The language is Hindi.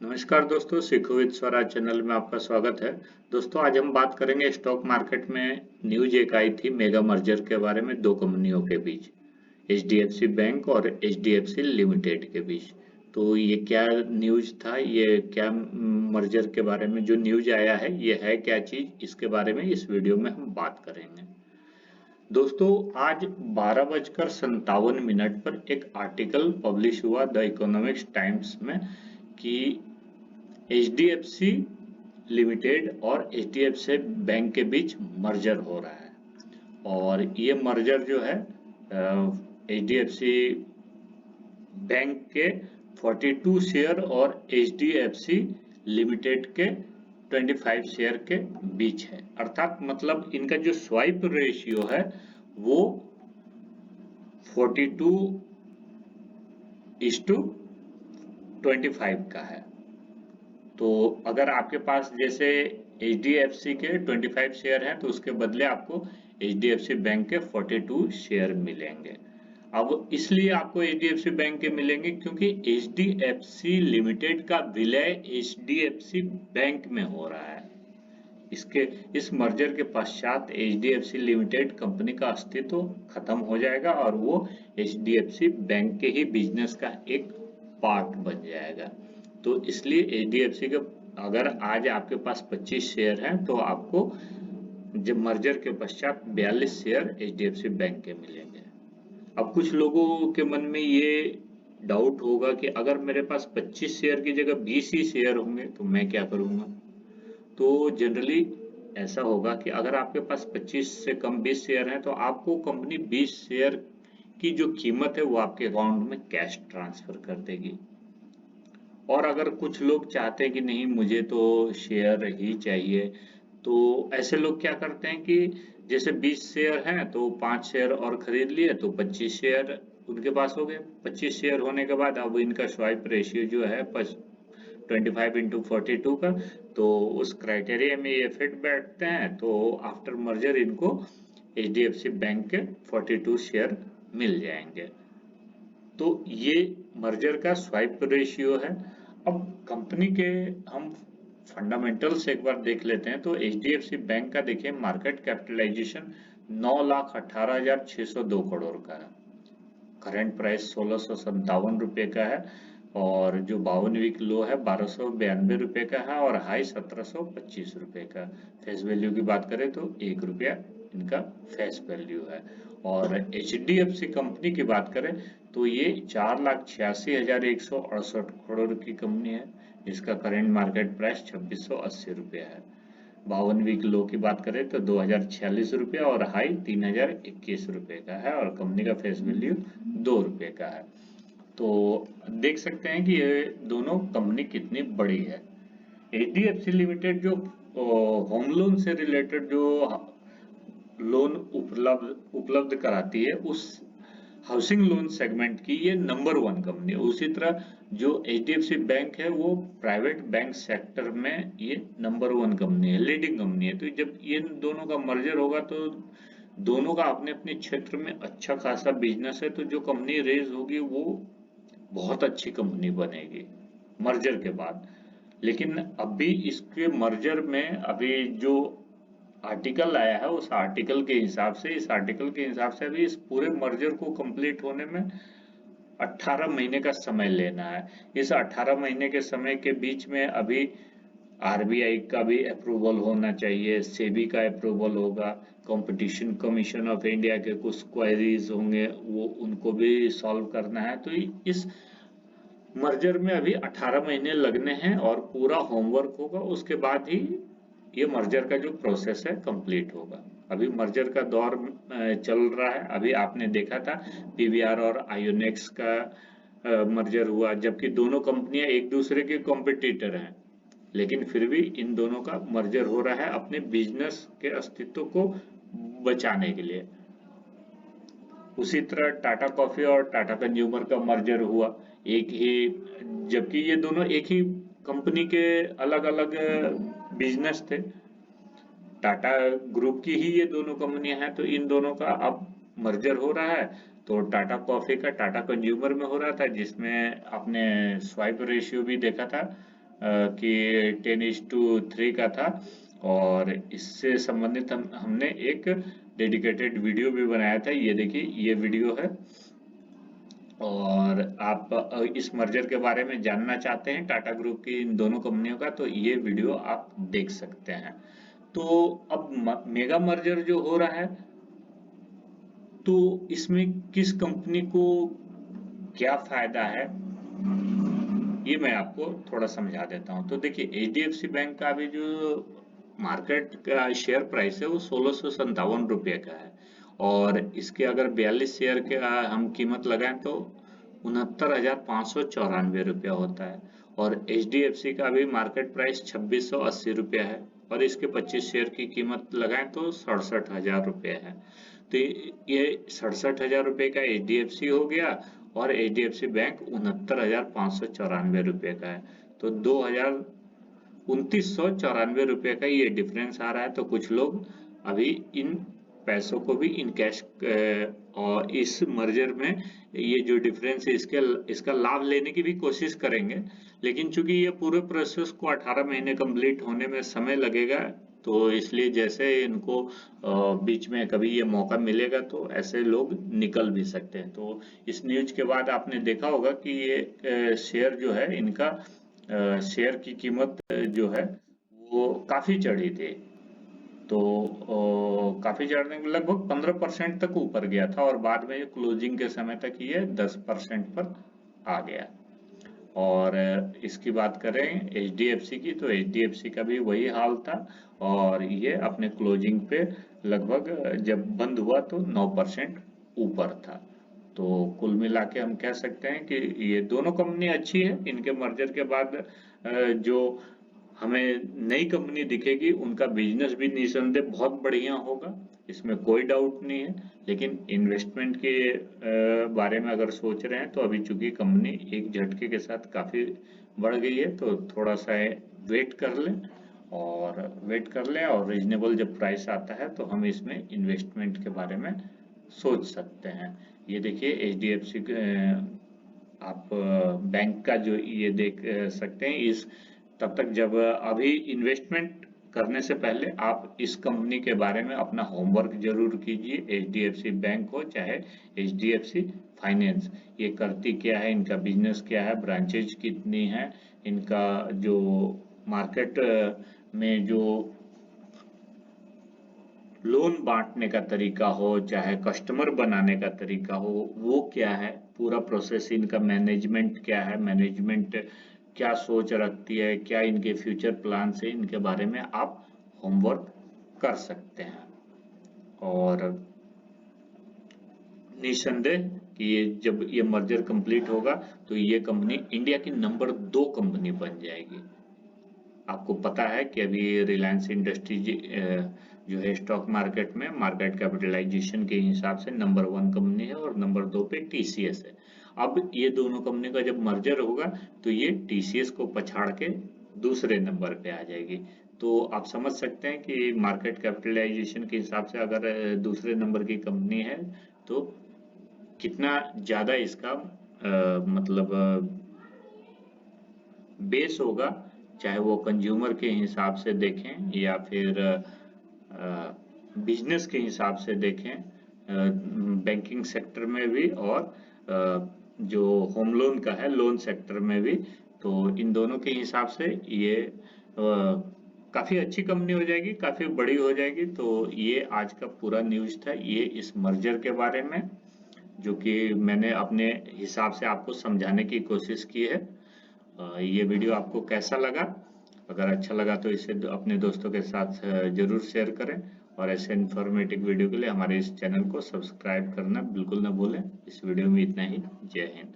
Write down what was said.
नमस्कार दोस्तों, सीखो विद स्वराज चैनल में आपका स्वागत है। दोस्तों, आज हम बात करेंगे स्टॉक मार्केट में न्यूज एक आई थी मेगा मर्जर के बारे में दो कंपनियों के बीच, एचडीएफसी बैंक और एचडीएफसी लिमिटेड के बीच। तो ये क्या न्यूज था, ये क्या मर्जर के बारे में जो न्यूज आया है, ये है क्या चीज, इसके बारे में इस वीडियो में हम बात करेंगे। दोस्तों, आज 12:57 पर एक आर्टिकल पब्लिश हुआ द इकोनॉमिक्स टाइम्स में कि एचडीएफसी लिमिटेड और एचडीएफसी बैंक के बीच मर्जर हो रहा है। और ये मर्जर जो है एचडीएफसी बैंक के 42 शेयर और एचडीएफसी लिमिटेड के 25 शेयर के बीच है। अर्थात मतलब इनका जो स्वाइप रेशियो है वो 42:25 का है। तो अगर आपके पास जैसे एचडीएफसी के 25 शेयर हैं तो उसके बदले आपको एचडीएफसी बैंक के 42 शेयर मिलेंगे। अब इसलिए आपको एचडीएफसी बैंक के मिलेंगे क्योंकि एचडीएफसी लिमिटेड का विलय एचडीएफसी बैंक में हो रहा है। इस मर्जर के पश्चात एचडीएफसी लिमिटेड कंपनी का अस्तित्व खत्म हो जाएगा और वो एचडीएफसी बैंक के ही बिजनेस का एक पार्ट बन जाएगा। तो इसलिए एचडीएफसी के अगर आज आपके पास 25 शेयर हैं तो आपको जब मर्जर के पश्चात 42 शेयर एचडीएफसी बैंक के मिलेंगे। अब कुछ लोगों के मन में ये डाउट होगा कि अगर मेरे पास 25 शेयर की जगह 20 ही शेयर होंगे तो मैं क्या करूंगा। तो जनरली ऐसा होगा कि अगर आपके पास 25 से कम 20 शेयर हैं तो आपको कंपनी 20 शेयर की जो कीमत है वो आपके अकाउंट में कैश ट्रांसफर कर देगी। और अगर कुछ लोग चाहते हैं कि नहीं मुझे तो शेयर ही चाहिए, तो ऐसे लोग क्या करते हैं कि जैसे 20 शेयर हैं तो 5 शेयर और खरीद लिए तो 25 शेयर उनके पास हो गए। 25 शेयर होने के बाद अब इनका स्वाइप रेशियो जो है 25/42 का, तो उस क्राइटेरिया में ये फिट बैठते हैं। तो आफ्टर मर्जर इनको एचडीएफसी बैंक के 42 शेयर मिल जाएंगे। तो ये मर्जर का स्वाइप रेशियो है। अब कंपनी के हम फंडामेंटल्स एक बार देख लेते हैं। तो एचडीएफसी बैंक का देखिए मार्केट कैपिटलाइजेशन 9,18,602 करोड़ का है। करंट प्राइस 1657 रुपये का है और जो 52 वीक लो है 1292 रुपये का है और हाई 1725 रुपये का। फेस वैल्यू की बात करें तो 1 रुपया इनका फेस वैल्यू है। और एचडीएफसी कंपनी की बात करें तो ये 4,86,168 करोड़ की कंपनी है जिसका करेंट मार्केट प्राइस 2680 रुपया है। 52 वीक लो की बात करें तो 2046 रुपया और हाई 3021 रुपये का है और कंपनी का फेस वैल्यू 2 रुपये का है। तो देख सकते हैं कि ये दोनों कंपनी कितनी बड़ी है। एचडीएफसी लिमिटेड जो होम लोन से रिलेटेड जो लोन उपलब्ध कराती है उस हाउसिंग लोन सेगमेंट की ये नंबर 1 कंपनी है। उसी तरह जो एचडीएफसी बैंक है वो प्राइवेट बैंक सेक्टर में ये नंबर 1 कंपनी है, लीडिंग कंपनी है। तो जब ये दोनों का मर्जर होगा तो दोनों का अपने अपने क्षेत्र में अच्छा खासा बिजनेस है, तो जो कंपनी रेज होगी वो बहुत अच्छी कंपनी बनेगी मर्जर के बाद। लेकिन अभी इसके मर्जर में अभी जो आर्टिकल आया है उस आर्टिकल के हिसाब से अभी इस पूरे मर्जर को कंप्लीट होने में 18 महीने का समय लेना है। इस 18 महीने के समय के बीच में अभी आरबीआई का भी अप्रूवल होना चाहिए, सेबी का अप्रूवल होगा, कंपटीशन कमीशन ऑफ इंडिया के कुछ क्वेरीज होंगे वो उनको भी सॉल्व करना है। तो इस मर्जर में अभी 18 महीने लगने हैं और पूरा होमवर्क होगा, उसके बाद ही ये मर्जर का जो प्रोसेस है कंप्लीट होगा। अभी मर्जर का दौर चल रहा है। अभी आपने देखा था पीवीआर और आयोनेक्स का मर्जर हुआ, जबकि दोनों कंपनियां एक दूसरे के कॉम्पिटिटर हैं, लेकिन फिर भी इन दोनों का मर्जर हो रहा है अपने बिजनेस के अस्तित्व को बचाने के लिए। उसी तरह टाटा कॉफी और टाटा कंज्यूमर का मर्जर हुआ एक ही, जबकि ये दोनों एक ही कंपनी के अलग अलग बिजनेस थे। टाटा ग्रुप की ही ये दोनों कंपनियां हैं, तो इन दोनों का अब मर्जर हो रहा है। तो टाटा कॉफी का टाटा कंज्यूमर में हो रहा था जिसमें आपने स्वाइप रेशियो भी देखा था कि 10:3 का था, और इससे संबंधित हमने एक डेडिकेटेड वीडियो भी बनाया था। ये देखिए, ये वीडियो है। और आप इस मर्जर के बारे में जानना चाहते हैं टाटा ग्रुप की इन दोनों कंपनियों का, तो ये वीडियो आप देख सकते हैं। तो अब मेगा मर्जर जो हो रहा है, तो इसमें किस कंपनी को क्या फायदा है, ये मैं आपको थोड़ा समझा देता हूँ। तो देखिए, HDFC बैंक का अभी जो मार्केट का शेयर प्राइस है वो 1657 रुपये का है, और इसके अगर 42 शेयर के हम कीमत लगाएं तो 69,594 रुपया होता है। और HDFC का भी मार्केट प्राइस 2680 रुपया है, और इसके 25 शेयर की कीमत लगाएं तो 67,000 रुपये है। तो ये 67,000 रुपये का HDFC हो गया, और HDFC बैंक 69,594 रुपये का है। तो 2,2994 रुपये का ये डिफरेंस आ रहा है। तो कुछ लोग अभी इन पैसों को भी इन कैश और इस मर्जर में ये जो डिफरेंस है इसका लाभ लेने की भी कोशिश करेंगे। लेकिन चूंकि ये पूरे प्रोसेस को 18 महीने कंप्लीट होने में समय लगेगा, तो इसलिए जैसे इनको बीच में कभी ये मौका मिलेगा तो ऐसे लोग निकल भी सकते हैं। तो इस न्यूज के बाद आपने देखा होगा कि ये शेयर जो है इनका, शेयर की कीमत जो है वो काफी चढ़ी थी। तो काफी चढ़ने के लगभग 15% तक ऊपर गया था, और बाद में क्लोजिंग के समय तक ये 10% पर आ गया। और इसकी बात करें HDFC की, तो HDFC का भी वही हाल था, और ये अपने क्लोजिंग पे लगभग जब बंद हुआ तो 9% ऊपर था। तो कुल मिला के हम कह सकते हैं कि ये दोनों कंपनी अच्छी है। इनके मर्जर के बाद जो हमें नई कंपनी दिखेगी उनका बिजनेस भी निसंदेह बहुत बढ़िया होगा, इसमें कोई डाउट नहीं है। लेकिन इन्वेस्टमेंट के बारे में अगर सोच रहे हैं तो अभी चूंकि कंपनी एक झटके के साथ काफी बढ़ गई है, तो थोड़ा सा वेट कर लें, और रीजनेबल जब प्राइस आता है तो हम इसमें इन्वेस्टमेंट के बारे में सोच सकते हैं। ये देखिए, HDFC आप बैंक का जो ये देख सकते हैं, इस तब तक जब अभी इन्वेस्टमेंट करने से पहले आप इस कंपनी के बारे में अपना होमवर्क जरूर कीजिए। HDFC बैंक हो चाहे HDFC फाइनेंस, ये करती क्या है, इनका बिजनेस क्या है, ब्रांचेज कितनी है, इनका जो मार्केट में जो लोन बांटने का तरीका हो, चाहे कस्टमर बनाने का तरीका हो, वो क्या है, पूरा प्रोसेस, इनका मैनेजमेंट क्या है, मैनेजमेंट क्या सोच रखती है, क्या इनके फ्यूचर प्लान है, इनके बारे में आप होमवर्क कर सकते हैं। और निसंदेह कि ये जब ये मर्जर कंप्लीट होगा तो ये कंपनी इंडिया की नंबर 2 कंपनी बन जाएगी। आपको पता है कि अभी रिलायंस इंडस्ट्रीज जो है स्टॉक मार्केट में मार्केट कैपिटलाइजेशन के हिसाब से नंबर 1 कंपनी है, और नंबर 2 पे TCS है। अब ये दोनों कंपनी का जब मर्जर होगा तो ये TCS को पछाड़ के दूसरे नंबर पे आ जाएगी। तो आप समझ सकते हैं कि मार्केट कैपिटलाइजेशन के हिसाब से अगर दूसरे नंबर की कंपनी है तो कितना ज्यादा इसका मतलब बेस होगा, चाहे वो कंज्यूमर के हिसाब से देखें या फिर बिजनेस के हिसाब से देखें, बैंकिंग सेक्टर में भी, और जो होम लोन का है लोन सेक्टर में भी। तो इन दोनों के हिसाब से ये काफी अच्छी कंपनी हो जाएगी, काफी बड़ी हो जाएगी। तो ये आज का पूरा न्यूज था, ये इस मर्जर के बारे में, जो कि मैंने अपने हिसाब से आपको समझाने की कोशिश की है। ये वीडियो आपको कैसा लगा? अगर अच्छा लगा तो इसे अपने दोस्तों के साथ जरूर शेयर करें, और ऐसे इन्फॉर्मेटिव वीडियो के लिए हमारे इस चैनल को सब्सक्राइब करना बिल्कुल ना भूलें। इस वीडियो में इतना ही। जय हिंद।